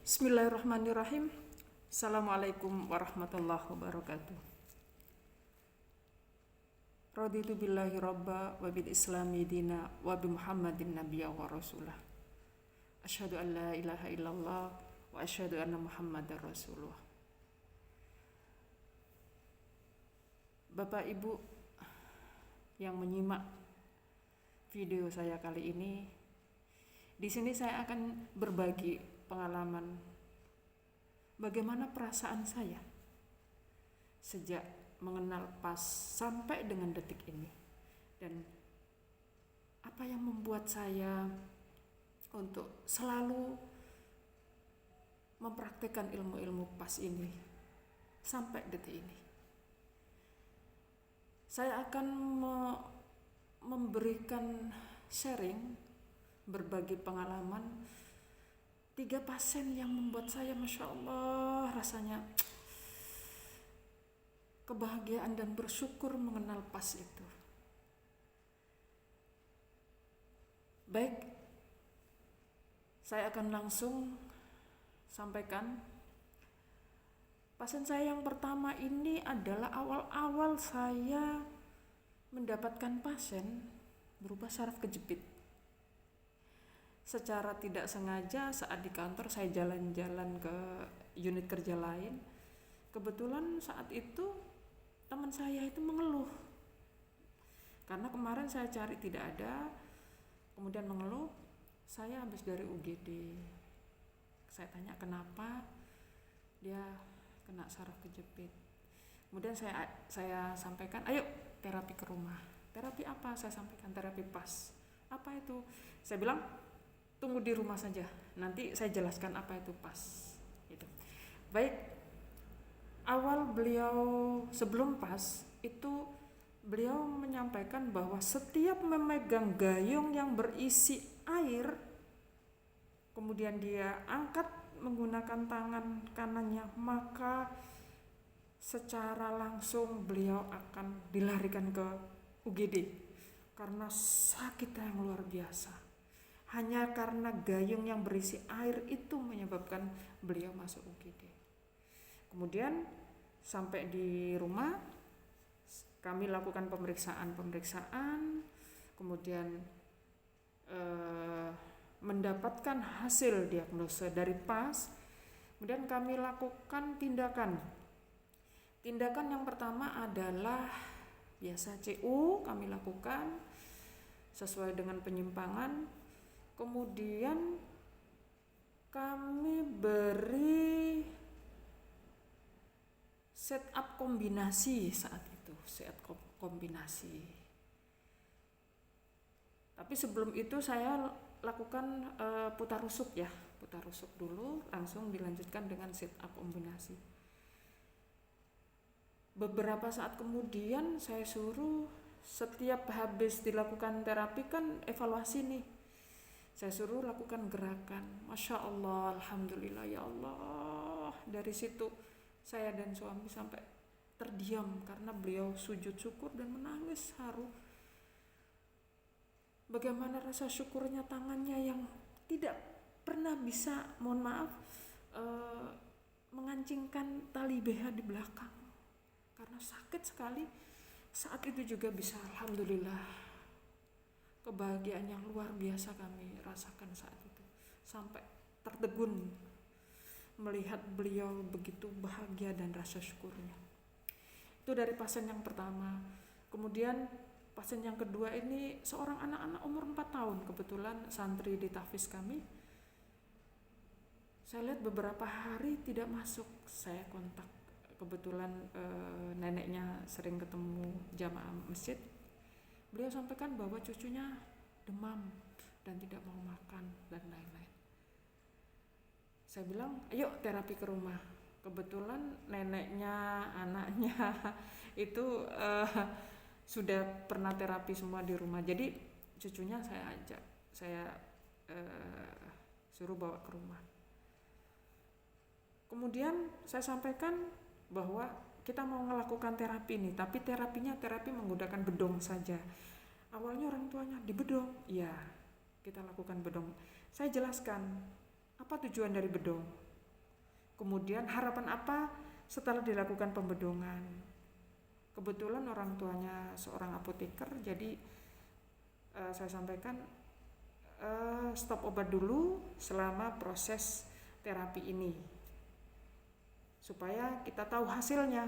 Bismillahirrahmanirrahim. Assalamualaikum warahmatullahi wabarakatuh. Raditu billahi rabba wa bil islami dina wa bi muhammadin nabiyya wa rasulah. Asyhadu an la ilaha illallah wa asyhadu anna muhammadar rasulullah. Bapak Ibu yang menyimak video saya kali ini, di sini saya akan berbagi pengalaman bagaimana perasaan saya sejak mengenal PAS sampai dengan detik ini, dan apa yang membuat saya untuk selalu mempraktikkan ilmu-ilmu PAS ini sampai detik ini. Saya akan memberikan sharing, berbagi pengalaman 3 pasien yang membuat saya Masya Allah rasanya kebahagiaan dan bersyukur mengenal PAS itu. Baik, saya akan langsung sampaikan. Pasien saya yang pertama ini adalah awal-awal saya mendapatkan pasien berubah saraf kejepit. Secara tidak sengaja saat di kantor saya jalan-jalan ke unit kerja lain. Kebetulan saat itu teman saya itu mengeluh. Karena kemarin saya cari tidak ada, kemudian mengeluh, saya habis dari UGD. Saya tanya kenapa, dia kena saraf kejepit. Kemudian saya sampaikan, ayo terapi ke rumah. Terapi apa? Saya sampaikan terapi PAS. Apa itu? Saya bilang, tunggu di rumah saja, nanti saya jelaskan apa itu PAS. Gitu. Baik, awal beliau sebelum PAS itu beliau menyampaikan bahwa setiap memegang gayung yang berisi air, kemudian dia angkat menggunakan tangan kanannya, maka secara langsung beliau akan dilarikan ke UGD karena sakit yang luar biasa. Hanya karena gayung yang berisi air itu menyebabkan beliau masuk UGD. Kemudian sampai di rumah kami lakukan pemeriksaan, kemudian mendapatkan hasil diagnosa dari PAS. Kemudian kami lakukan tindakan. Tindakan yang pertama adalah biasa CU kami lakukan sesuai dengan penyimpangan. Kemudian kami beri setup kombinasi saat itu, setup kombinasi. Tapi sebelum itu saya lakukan putar rusuk ya, putar rusuk dulu, langsung dilanjutkan dengan setup kombinasi. Beberapa saat kemudian saya suruh setiap habis dilakukan terapi kan evaluasi nih. Saya suruh lakukan gerakan. Masya Allah, Alhamdulillah ya Allah. Dari situ saya dan suami sampai terdiam karena beliau sujud syukur dan menangis haru. Bagaimana rasa syukurnya tangannya yang tidak pernah bisa, mohon maaf, mengancingkan tali BH di belakang. Karena sakit sekali. Saat itu juga bisa, Alhamdulillah. Kebahagiaan yang luar biasa kami rasakan saat itu, sampai tertegun melihat beliau begitu bahagia dan rasa syukurnya. Itu dari pasien yang pertama. Kemudian pasien yang kedua ini seorang anak-anak umur 4 tahun, kebetulan santri di tahfiz kami. Saya lihat beberapa hari tidak masuk, saya kontak. Kebetulan neneknya sering ketemu jamaah masjid. Beliau sampaikan bahwa cucunya demam dan tidak mau makan dan lain-lain. Saya bilang, ayo terapi ke rumah. Kebetulan neneknya, anaknya itu sudah pernah terapi semua di rumah. Jadi cucunya saya ajak, saya suruh bawa ke rumah. Kemudian saya sampaikan bahwa kita mau melakukan terapi nih, tapi terapinya terapi menggunakan bedong saja. Awalnya orang tuanya di bedong, iya kita lakukan bedong. Saya jelaskan apa tujuan dari bedong. Kemudian harapan apa setelah dilakukan pembedongan? Kebetulan orang tuanya seorang apoteker, jadi saya sampaikan stop obat dulu selama proses terapi ini, supaya kita tahu hasilnya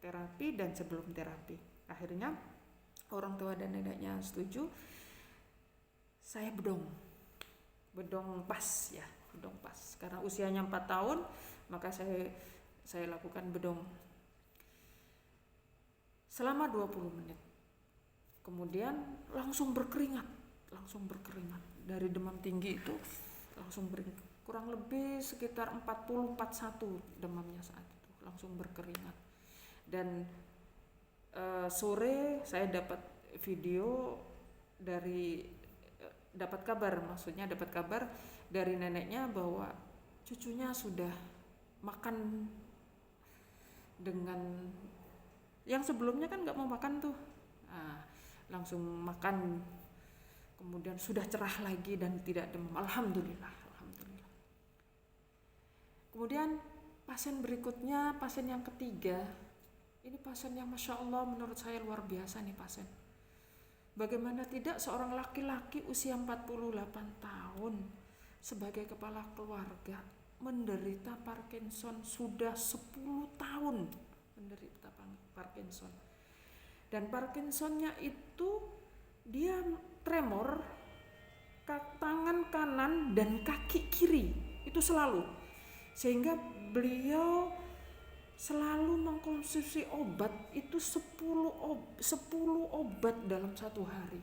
terapi dan sebelum terapi. Akhirnya orang tua dan neneknya setuju, saya bedong pas ya, bedong pas. Karena usianya 4 tahun, maka saya lakukan bedong selama 20 menit. Kemudian langsung berkeringat. Dari demam tinggi itu langsung berkeringat. Kurang lebih sekitar 41 demamnya saat itu, langsung berkeringat. Dan sore saya dapat video dapat kabar dari neneknya bahwa cucunya sudah makan dengan yang sebelumnya kan nggak mau makan tuh, langsung makan, kemudian sudah cerah lagi dan tidak demam. Alhamdulillah. Kemudian pasien berikutnya, pasien yang ketiga, ini pasien yang Masya Allah menurut saya luar biasa nih pasien. Bagaimana tidak seorang laki-laki usia 48 tahun sebagai kepala keluarga menderita Parkinson, sudah 10 tahun menderita Parkinson. Dan Parkinsonnya itu dia tremor tangan kanan dan kaki kiri itu selalu, sehingga beliau selalu mengkonsumsi obat itu 10 obat dalam satu hari.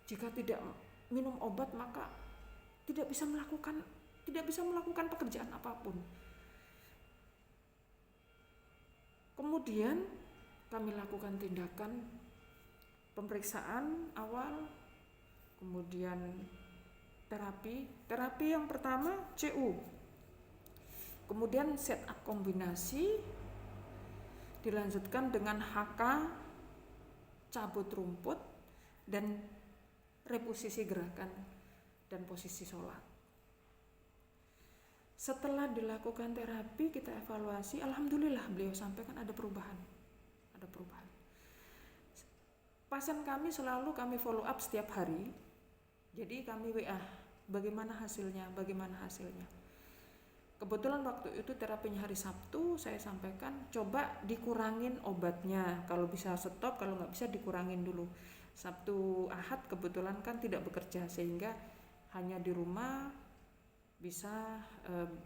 Jika tidak minum obat maka tidak bisa melakukan pekerjaan apapun. Kemudian kami lakukan tindakan pemeriksaan awal, kemudian terapi yang pertama CU, kemudian set up kombinasi, dilanjutkan dengan HK, cabut rumput, dan reposisi gerakan dan posisi sholat. Setelah dilakukan terapi, kita evaluasi, alhamdulillah beliau sampaikan ada perubahan. Pasien kami selalu kami follow up setiap hari, jadi kami WA, bagaimana hasilnya. Kebetulan waktu itu terapinya hari Sabtu, saya sampaikan coba dikurangin obatnya, kalau bisa stop, kalau nggak bisa dikurangin dulu. Sabtu Ahad kebetulan kan tidak bekerja, sehingga hanya di rumah bisa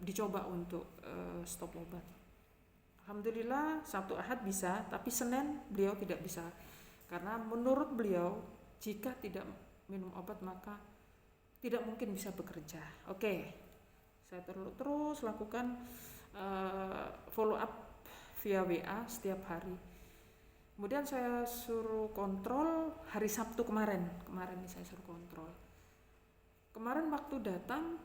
dicoba untuk stop obat. Alhamdulillah Sabtu Ahad bisa, tapi Senin beliau tidak bisa, karena menurut beliau jika tidak minum obat maka tidak mungkin bisa bekerja. Oke. Saya terus lakukan follow up via WA setiap hari. Kemudian saya suruh kontrol hari Sabtu kemarin ini saya suruh kontrol. Kemarin waktu datang,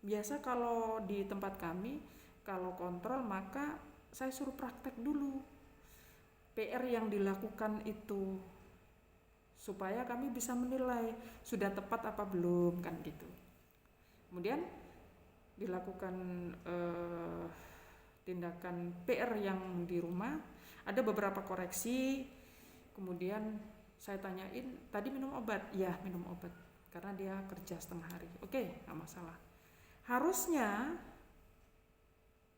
biasa kalau di tempat kami kalau kontrol maka saya suruh praktek dulu PR yang dilakukan itu, supaya kami bisa menilai sudah tepat apa belum, kan gitu. Kemudian dilakukan tindakan PR yang di rumah, ada beberapa koreksi. Kemudian saya tanyain, tadi minum obat? Ya, minum obat, karena dia kerja setengah hari. Oke, gak masalah. Harusnya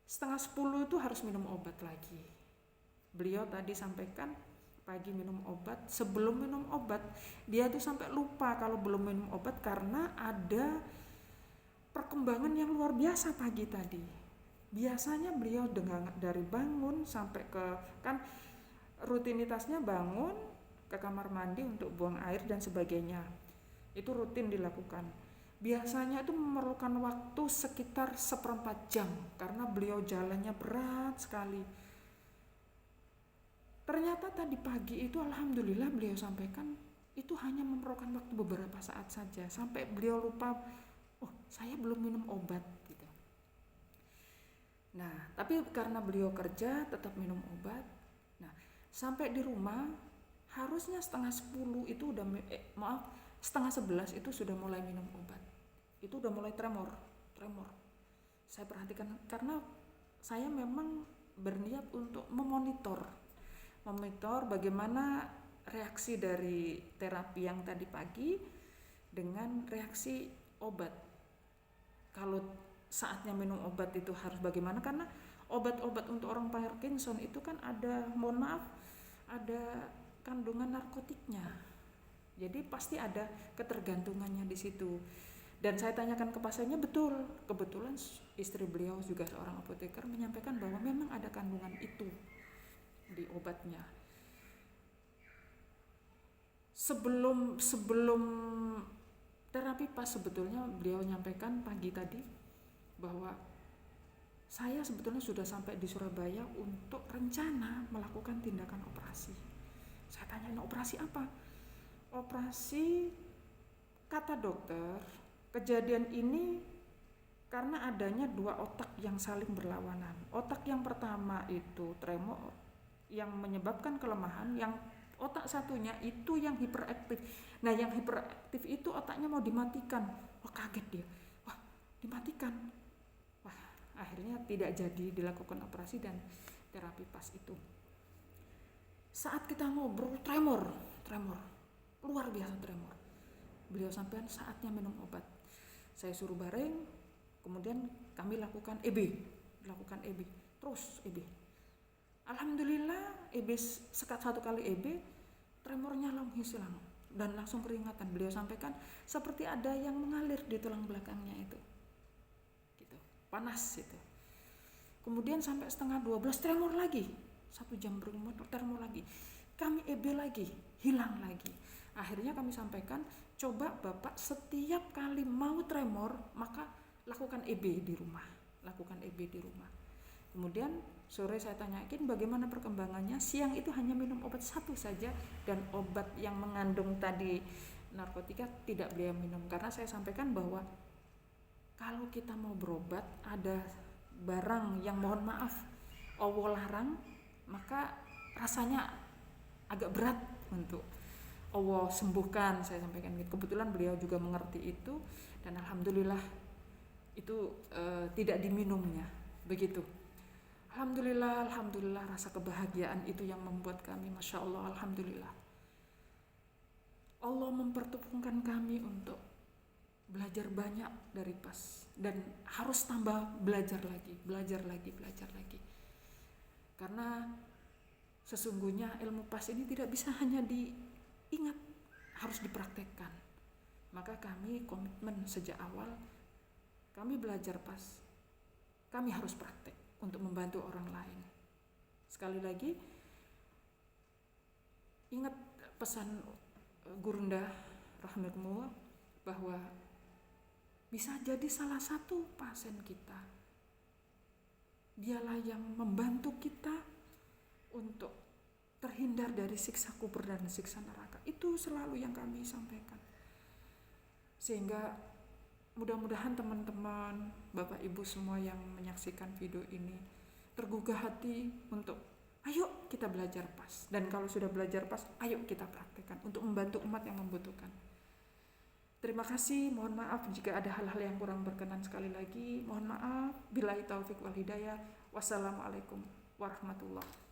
9:30 itu harus minum obat lagi. Beliau tadi sampaikan pagi minum obat, sebelum minum obat dia tuh sampai lupa kalau belum minum obat karena ada perkembangan yang luar biasa pagi tadi. Biasanya beliau dari bangun sampai ke, kan rutinitasnya bangun ke kamar mandi untuk buang air dan sebagainya, itu rutin dilakukan. Biasanya itu memerlukan waktu sekitar 1/4 jam karena beliau jalannya berat sekali. Ternyata tadi pagi itu alhamdulillah beliau sampaikan itu hanya memerlukan waktu beberapa saat saja, sampai beliau lupa, oh saya belum minum obat gitu. Nah, tapi karena beliau kerja tetap minum obat. Nah, sampai di rumah harusnya 9:30 itu udah 10:30 itu sudah mulai minum obat. Itu udah mulai tremor. Saya perhatikan karena saya memang berniat untuk memonitor bagaimana reaksi dari terapi yang tadi pagi dengan reaksi obat. Kalau saatnya minum obat itu harus bagaimana, karena obat-obat untuk orang Parkinson itu kan ada, mohon maaf, ada kandungan narkotiknya. Jadi pasti ada ketergantungannya di situ. Dan saya tanyakan ke pasiennya, betul, kebetulan istri beliau juga seorang apoteker menyampaikan bahwa memang ada kandungan itu di obatnya. Sebelum terapi pas, sebetulnya beliau menyampaikan pagi tadi bahwa saya sebetulnya sudah sampai di Surabaya untuk rencana melakukan tindakan operasi. Saya tanya, operasi apa? Operasi, kata dokter, kejadian ini karena adanya dua otak yang saling berlawanan. Otak yang pertama itu tremor yang menyebabkan kelemahan, yang otak satunya itu yang hiperaktif. Nah, yang hiperaktif itu otaknya mau dimatikan. Wah, kaget dia. Wah, dimatikan. Wah, akhirnya tidak jadi dilakukan operasi dan terapi pas itu. Saat kita ngobrol, tremor, luar biasa tremor. Beliau sampaikan saatnya minum obat. Saya suruh baring, kemudian kami lakukan EB, terus EB. Alhamdulillah EB, sekat satu kali EB, tremornya langsung hilang dan langsung keringatan. Beliau sampaikan seperti ada yang mengalir di tulang belakangnya itu, gitu, panas itu. Kemudian sampai 11:30 tremor lagi, 1 jam berumur tremor lagi. Kami EB lagi, hilang lagi. Akhirnya kami sampaikan, coba Bapak setiap kali mau tremor maka lakukan EB di rumah. Kemudian sore saya tanyakin bagaimana perkembangannya. Siang itu hanya minum obat satu saja, dan obat yang mengandung tadi narkotika tidak beliau minum, karena saya sampaikan bahwa kalau kita mau berobat ada barang yang mohon maaf Allah larang, maka rasanya agak berat untuk Allah sembuhkan, saya sampaikan gitu. Kebetulan beliau juga mengerti itu, dan alhamdulillah itu tidak diminumnya, begitu. Alhamdulillah, rasa kebahagiaan itu yang membuat kami, Masya Allah, alhamdulillah. Allah mempertemukan kami untuk belajar banyak dari PAS, dan harus tambah belajar lagi. Karena sesungguhnya ilmu PAS ini tidak bisa hanya diingat, harus dipraktekkan. Maka kami komitmen sejak awal, kami belajar PAS, kami harus praktek untuk membantu orang lain. Sekali lagi, ingat pesan Gurunda rahimahullah bahwa bisa jadi salah satu pasien kita, dialah yang membantu kita untuk terhindar dari siksa kubur dan siksa neraka. Itu selalu yang kami sampaikan. Sehingga mudah-mudahan teman-teman, Bapak Ibu semua yang menyaksikan video ini tergugah hati untuk ayo kita belajar PAS. Dan kalau sudah belajar PAS, ayo kita praktekkan untuk membantu umat yang membutuhkan. Terima kasih, mohon maaf jika ada hal-hal yang kurang berkenan. Sekali lagi mohon maaf. Billahi taufik wal hidayah. Wassalamualaikum warahmatullahi wabarakatuh.